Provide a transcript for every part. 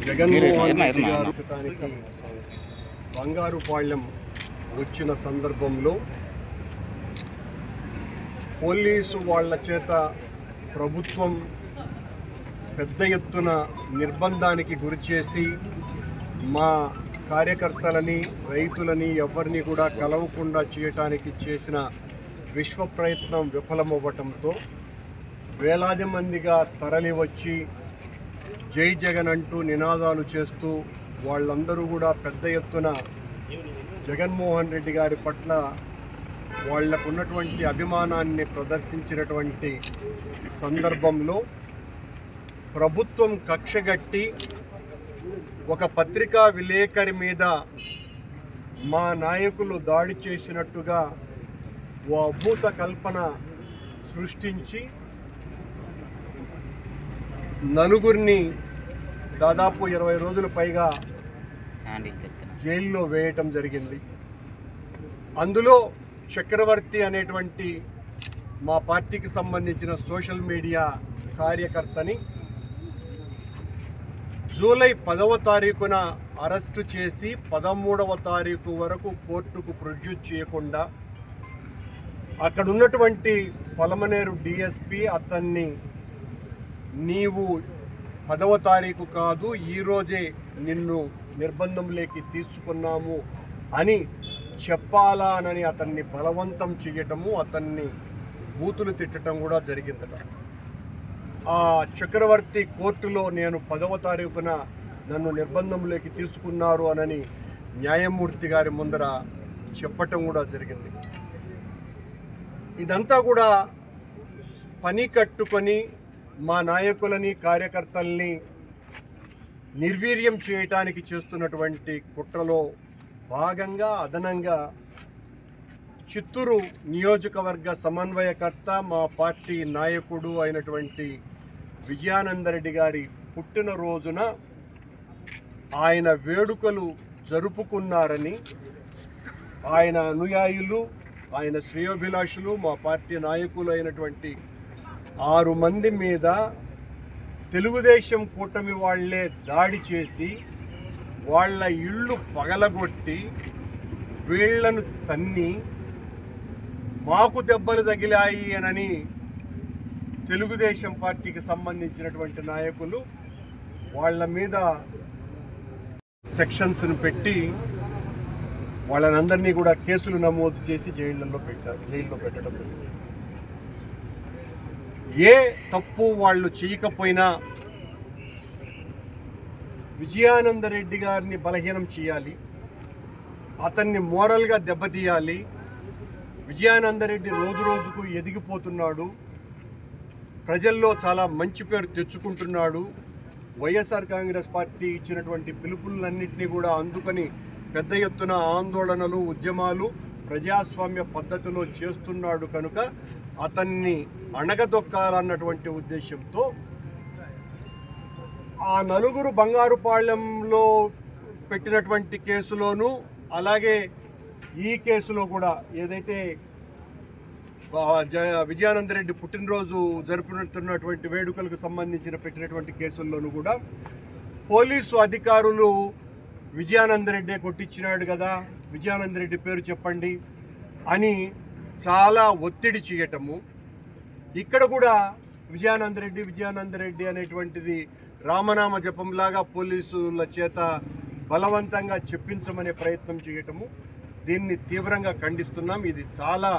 జగన్మోహన్ రెడ్డి గారు బంగారుపాళ్యం వచ్చిన సందర్భంలో పోలీసు వాళ్ళ చేత ప్రభుత్వం పెద్ద ఎత్తున నిర్బంధానికి గురిచేసి మా కార్యకర్తలని రైతులని ఎవరిని కూడా కలవకుండా చేయటానికి చేసిన విశ్వ ప్రయత్నం విఫలమవ్వటంతో వేలాది మందిగా తరలి వచ్చి జై జగన్ అంటూ నినాదాలు చేస్తూ వాళ్ళందరూ కూడా పెద్ద ఎత్తున జగన్మోహన్ రెడ్డి గారి పట్ల వాళ్లకున్నటువంటి అభిమానాన్ని ప్రదర్శించినటువంటి సందర్భంలో ప్రభుత్వం కక్షగట్టి ఒక పత్రికా విలేకరి మీద మా నాయకులు దాడి చేసినట్టుగా ఓ అభూత కల్పన సృష్టించి నలుగురిని దాదాపు 20 రోజుల పైగా జైల్లో వేయటం జరిగింది. అందులో చక్రవర్తి అనేటువంటి మా పార్టీకి సంబంధించిన సోషల్ మీడియా కార్యకర్తని జూలై 10వ తారీఖున అరెస్టు చేసి 13వ తారీఖు వరకు కోర్టుకు ప్రొడ్యూస్ చేయకుండా అక్కడ ఉన్నటువంటి పలమనేరు డిఎస్పి అతన్ని నీవు 10వ తారీఖు కాదు ఈరోజే నిన్ను నిర్బంధంలోకి తీసుకున్నాము అని చెప్పాలానని అతన్ని బలవంతం చేయటము, అతన్ని బూతులు తిట్టడం కూడా జరిగిందట. ఆ చక్రవర్తి కోర్టులో నేను 10వ తారీఖున నన్ను నిర్బంధంలోకి తీసుకున్నారు అనని న్యాయమూర్తి గారి ముందర చెప్పటం కూడా జరిగింది. ఇదంతా కూడా పని కట్టుకొని మా నాయకులని కార్యకర్తల్ని నిర్వీర్యం చేయటానికి చేస్తున్నటువంటి కుట్రలో భాగంగా అదనంగా చిత్తూరు నియోజకవర్గ సమన్వయకర్త మా పార్టీ నాయకుడు అయినటువంటి విజయానందరెడ్డి గారి పుట్టినరోజున ఆయన వేడుకలు జరుపుకున్నారని ఆయన అనుయాయులు, ఆయన శ్రేయోభిలాషులు, మా పార్టీ నాయకులు అయినటువంటి 6 మంది మీద తెలుగుదేశం కూటమి వాళ్లే దాడి చేసి వాళ్ళ ఇళ్ళు పగలగొట్టి వీళ్లను తన్ని మాకు దెబ్బలు తగిలాయి అని తెలుగుదేశం పార్టీకి సంబంధించినటువంటి నాయకులు వాళ్ళ మీద సెక్షన్స్ను పెట్టి వాళ్ళనందరినీ కూడా కేసులు నమోదు చేసి జైల్లో పెట్టడం జరిగింది. ఏ తప్పు వాళ్ళు చేయకపోయినా విజయానందరెడ్డి గారిని బలహీనం చేయాలి, అతన్ని మోరల్గా దెబ్బతీయాలి. విజయానందరెడ్డి రోజు రోజుకు ఎదిగిపోతున్నాడు, ప్రజల్లో చాలా మంచి పేరు తెచ్చుకుంటున్నాడు. వైఎస్ఆర్ కాంగ్రెస్ పార్టీ ఇచ్చినటువంటి పిలుపులన్నింటినీ కూడా అందుకొని పెద్ద ఎత్తున ఆందోళనలు, ఉద్యమాలు ప్రజాస్వామ్య పద్ధతిలో చేస్తున్నాడు కనుక అతన్ని అణగదొక్కాలన్నటువంటి ఉద్దేశంతో ఆ నలుగురు బంగారుపాళ్యంలో పెట్టినటువంటి కేసులోనూ అలాగే ఈ కేసులో కూడా ఏదైతే విజయానందరెడ్డి పుట్టినరోజు జరుపుతున్నటువంటి వేడుకలకు సంబంధించిన పెట్టినటువంటి కేసుల్లోనూ కూడా పోలీసు అధికారులు విజయానందరెడ్డి కొట్టించినాడు కదా, విజయానందరెడ్డి పేరు చెప్పండి అని చాలా ఒత్తిడి చేయటము. ఇక్కడ కూడా విజయానందరెడ్డి అనేటువంటిది రామనామ జపంలాగా పోలీసుల చేత బలవంతంగా చెప్పించమనే ప్రయత్నం చేయటము, దీన్ని తీవ్రంగా ఖండిస్తున్నాం. ఇది చాలా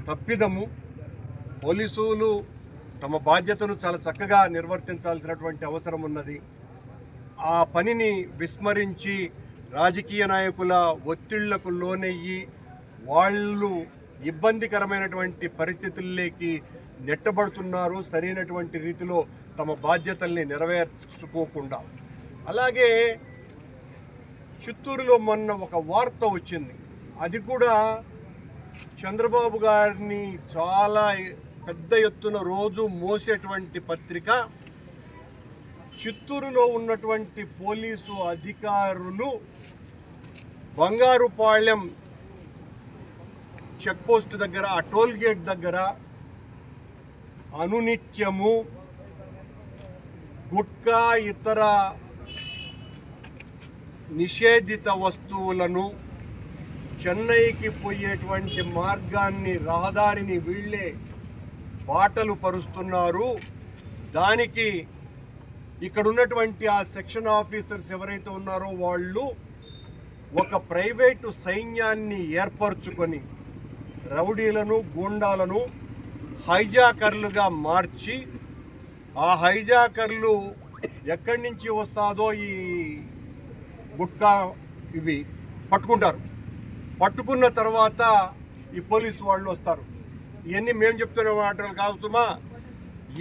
తప్పిదము. పోలీసులు తమ బాధ్యతను చాలా చక్కగా నిర్వర్తించాల్సినటువంటి అవసరం ఉన్నది. ఆ పనిని విస్మరించి రాజకీయ నాయకుల ఒత్తిళ్లకు లోనయ్యి వాళ్ళు ఇబ్బందికరమైనటువంటి పరిస్థితుల్లోకి నెట్టబడుతున్నారు, సరైనటువంటి రీతిలో తమ బాధ్యతల్ని నెరవేర్చుకోకుండా. అలాగే చిత్తూరులో మొన్న ఒక వార్త వచ్చింది, అది కూడా చంద్రబాబు గారిని చాలా పెద్ద ఎత్తున రోజు మోసేటువంటి పత్రిక. చిత్తూరులో ఉన్నటువంటి పోలీసు అధికారులు బంగారుపాళ్యం చెక్ పోస్ట్ దగ్గర, ఆ టోల్ గేట్ దగ్గర అనునిత్యము గుట్కా ఇతర నిషేధిత వస్తువులను చెన్నైకి పోయేటువంటి మార్గాన్ని రహదారిని వీళ్ళే బాటలు పరుస్తున్నారు. దానికి ఇక్కడ ఉన్నటువంటి ఆ సెక్షన్ ఆఫీసర్స్ ఎవరైతే ఉన్నారో వాళ్ళు ఒక ప్రైవేటు సైన్యాన్ని ఏర్పరచుకొని రౌడీలను గూండాలను హైజాకర్లుగా మార్చి ఆ హైజాకర్లు ఎక్కడి నుంచి వస్తాదో ఈ గుట్కా ఇవి పట్టుకుంటారు. పట్టుకున్న తర్వాత ఈ పోలీసు వాళ్ళు వస్తారు. ఇవన్నీ మేము చెప్తున్న మాటలు కాదు సుమా,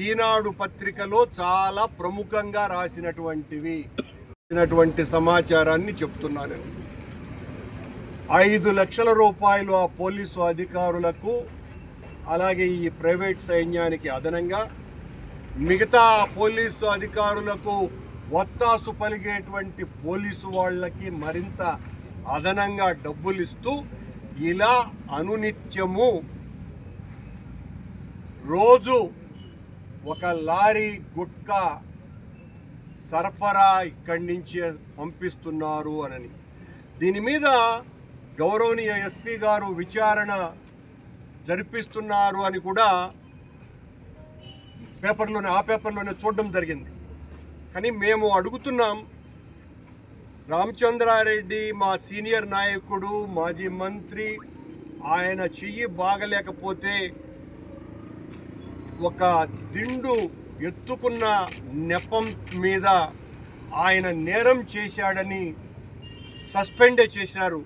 ఈనాడు పత్రికలో చాలా ప్రముఖంగా రాసినటువంటి సమాచారాన్ని చెప్తున్నాను. 5 లక్షల రూపాయలు ఆ పోలీసు అధికారులకు అలాగే ఈ ప్రైవేట్ సైన్యానికి అదనంగా మిగతా పోలీసు అధికారులకు వత్తాసు పలిగేటువంటి పోలీసు వాళ్ళకి మరింత అదనంగా డబ్బులు ఇస్తూ ఇలా అనునిత్యము రోజు ఒక లారీ గుట్కా సరఫరా ఇక్కడి నుంచే పంపిస్తున్నారు అని. దీని మీద గౌరవనీయ ఎస్పీ గారు విచారణ జరిపిస్తున్నారు అని కూడా పేపర్లోనే చూడడం జరిగింది. కానీ మేము అడుగుతున్నాం, రామచంద్రారెడ్డి మా సీనియర్ నాయకుడు, మాజీ మంత్రి, ఆయన చెయ్యి బాగలేకపోతే ఒక దిండు ఎత్తుకున్న నెపం మీద ఆయన నేరం చేశాడని సస్పెండ్ చేశారు.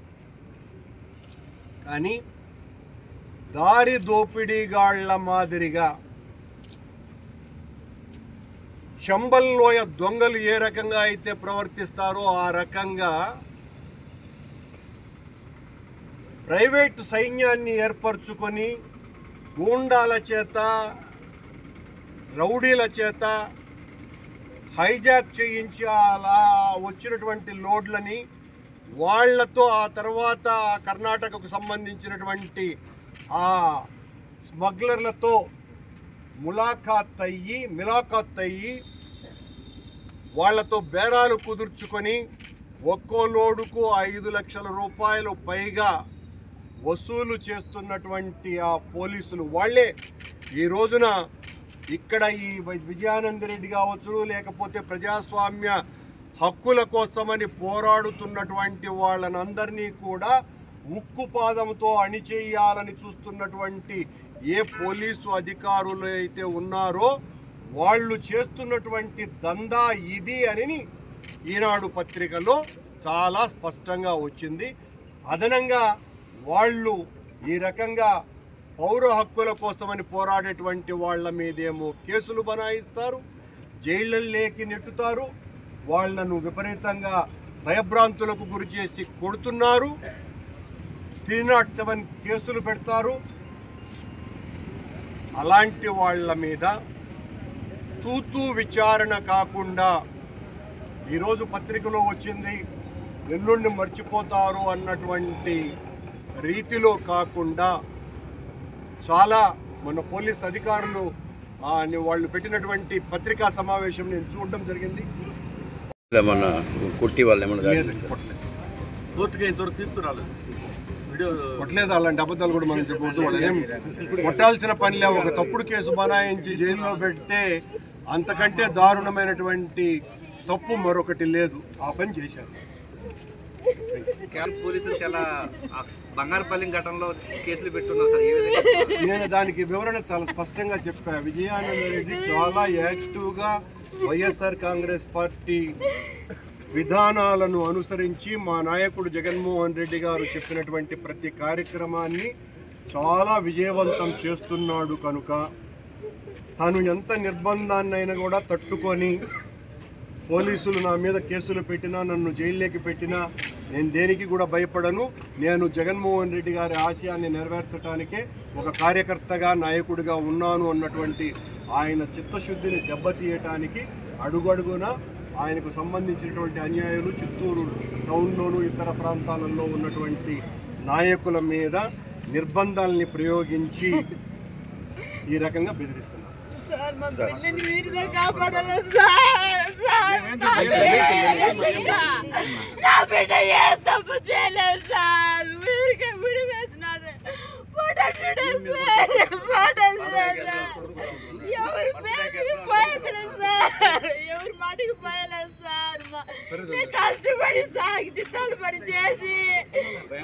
కానీ దారి దోపిడీగాళ్ల మాదిరిగా చంబల్లోయ దొంగలు ఏ రకంగా అయితే ప్రవర్తిస్తారో ఆ రకంగా ప్రైవేటు సైన్యాన్ని ఏర్పరచుకొని గూండాల చేత రౌడీల చేత హైజాక్ చేయించి అలా వచ్చినటువంటి లోడ్లని వాళ్లతో ఆ తర్వాత కర్ణాటకకు సంబంధించినటువంటి ఆ స్మగ్లర్లతో మిలాఖాత్ అయ్యి వాళ్లతో బేరాలు కుదుర్చుకొని ఒక్కో లోడుకు 5 లక్షల రూపాయలు పైగా వసూలు చేస్తున్నటువంటి ఆ పోలీసులు వాళ్ళే ఈ రోజున ఇక్కడ ఈ విజయానంద రెడ్డి కావచ్చు, లేకపోతే ప్రజాస్వామ్య హక్కుల కోసమని పోరాడుతున్నటువంటి వాళ్ళనందరినీ కూడా ఉక్కుపాదంతో అణిచేయాలని చూస్తున్నటువంటి ఏ పోలీసు అధికారులు అయితే ఉన్నారో వాళ్ళు చేస్తున్నటువంటి దందా ఇది అని ఈనాడు పత్రికలో చాలా స్పష్టంగా వచ్చింది. అదనంగా వాళ్ళు ఈ రకంగా పౌర హక్కుల కోసమని పోరాడేటువంటి వాళ్ళ మీదేమో కేసులు బనాయిస్తారు, జైళ్ళల్లోకి నెట్టుతారు, వాళ్లను విపరీతంగా భయభ్రాంతులకు గురి చేసి కొడుతున్నారు, 307 కేసులు పెడతారు. అలాంటి వాళ్ళ మీద తూతూ విచారణ కాకుండా ఈరోజు పత్రికలో వచ్చింది ఎల్లుండి మర్చిపోతారు అన్నటువంటి రీతిలో కాకుండా చాలా మన పోలీస్ అధికారులు వాళ్ళు పెట్టినటువంటి పత్రికా సమావేశం నేను చూడడం జరిగింది. కొట్టలేదు, అలాంటి అబద్ధాలు కూడా మనం చెప్పవద్దు. వాళ్ళేం కొట్టాల్సిన పనిలే. ఒక తప్పుడు కేసు బనాయించి జైల్లో పెడితే అంతకంటే దారుణమైనటువంటి తప్పు మరొకటి లేదు. ఆ పని చేశారు. పోలీసులు చాలా బంగారుపల్లి ఘటనలో కేసులు పెట్టున్నారు సార్. నేను దానికి వివరణ చాలా స్పష్టంగా చెప్పా. విజయానంద రెడ్డి చాలా యాక్టివ్గా వైఎస్ఆర్ కాంగ్రెస్ పార్టీ విధానాలను అనుసరించి మా నాయకుడు జగన్మోహన్ రెడ్డి గారు చెప్పినటువంటి ప్రతి కార్యక్రమాన్ని చాలా విజయవంతం చేస్తున్నాడు. కనుక తను ఎంత నిర్బంధాన్నైనా కూడా తట్టుకొని పోలీసులు నా మీద కేసులు పెట్టినా, నన్ను జైల్లోకి పెట్టినా నేను దేనికి కూడా భయపడను. నేను జగన్మోహన్ రెడ్డి గారి ఆశయాన్ని నెరవేర్చడానికే ఒక కార్యకర్తగా, నాయకుడిగా ఉన్నాను అన్నటువంటి ఆయన చిత్తశుద్ధిని దెబ్బతీయటానికి అడుగడుగున ఆయనకు సంబంధించినటువంటి అన్యాయాలు చిత్తూరు టౌన్లోను ఇతర ప్రాంతాలలో ఉన్నటువంటి నాయకుల మీద నిర్బంధాలని ప్రయోగించి ఈ రకంగా బెదిరిస్తున్నారు. సార్ మా పిల్లని మీరుగా కాపాడాలి సార్. నా బిడ్డ ఏ తప్పు చేయలేదు సార్. మీరుగా విడి వేసినారు. ఎవరి పేరుకి పోయలేదు సార్. ఎవరి మాటకి పోయలేదు సార్. కష్టపడి సాగి చిత్తాలు పడి చేసి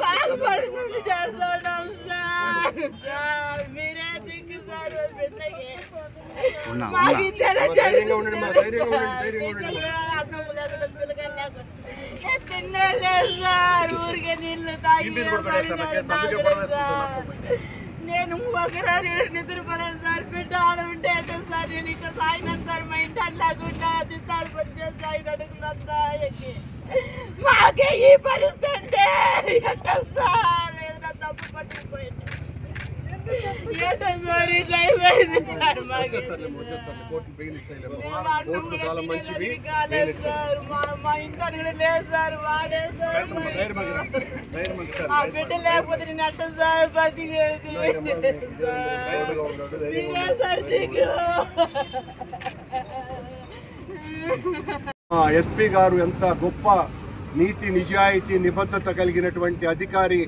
బాగుపడి చేస్తున్నాం సార్. సార్ మీరే దిక్కు సార్. బిడ్డకి మాకు ఇంట్లో తినలేదు సార్. ఊరికే నీళ్ళు తాగి నేను ఒకరోజు నిద్రపోలేదు సార్. బిడ్డ ఆడ ఉంటే సార్. నేను ఇట్లా సాగినాను సార్. మా ఇంటి అట్లాగుంటా చిత్తాలు పని చేసి 5 అడుగులంతా ఎక్కి మాకే ఈ పరిస్థితి అంటే ఎట్లా సార్. ఏదైనా తప్పు పట్టిపోయింది ఎట్లా సార్. ఇట్లా అయిపోయింది సార్. చాలా మంచివి సార్. మా ఇంట్లో కూడా లేదు సార్. వాడే సార్. మా బిడ్డ లేకపోతే నేను అట్ట సార్ బతికేది. మీరే సార్ దిగు. ఎస్పీ గారు ఎంత గొప్ప నీతి నిజాయితీ నిబద్ధత కలిగినటువంటి అధికారి.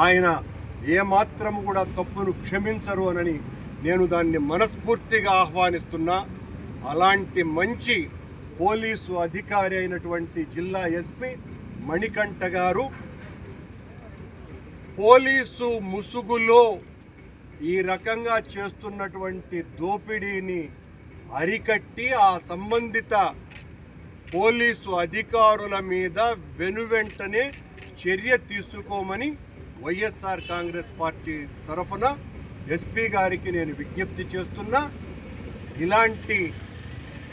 ఆయన ఏమాత్రం కూడా తప్పును క్షమించరు అని నేను దాన్ని మనస్ఫూర్తిగా ఆహ్వానిస్తున్నా. అలాంటి మంచి పోలీసు అధికారి అయినటువంటి జిల్లా ఎస్పీ మణికంఠ గారు పోలీసు ముసుగులో ఈ రకంగా చేస్తున్నటువంటి దోపిడీని అరికట్టి ఆ సంబంధిత పోలీసు అధికారుల మీద వెనువెంటనే చర్య తీసుకోమని వైఎస్ఆర్ కాంగ్రెస్ పార్టీ తరఫున ఎస్పీ గారికి నేను విజ్ఞప్తి చేస్తున్నా. ఇలాంటి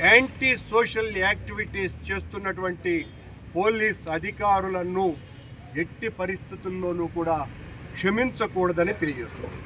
యాంటీ సోషల్ యాక్టివిటీస్ చేస్తున్నటువంటి పోలీస్ అధికారులను ఎట్టి పరిస్థితుల్లోనూ కూడా క్షమించకూడదని తెలియజేస్తున్నాను.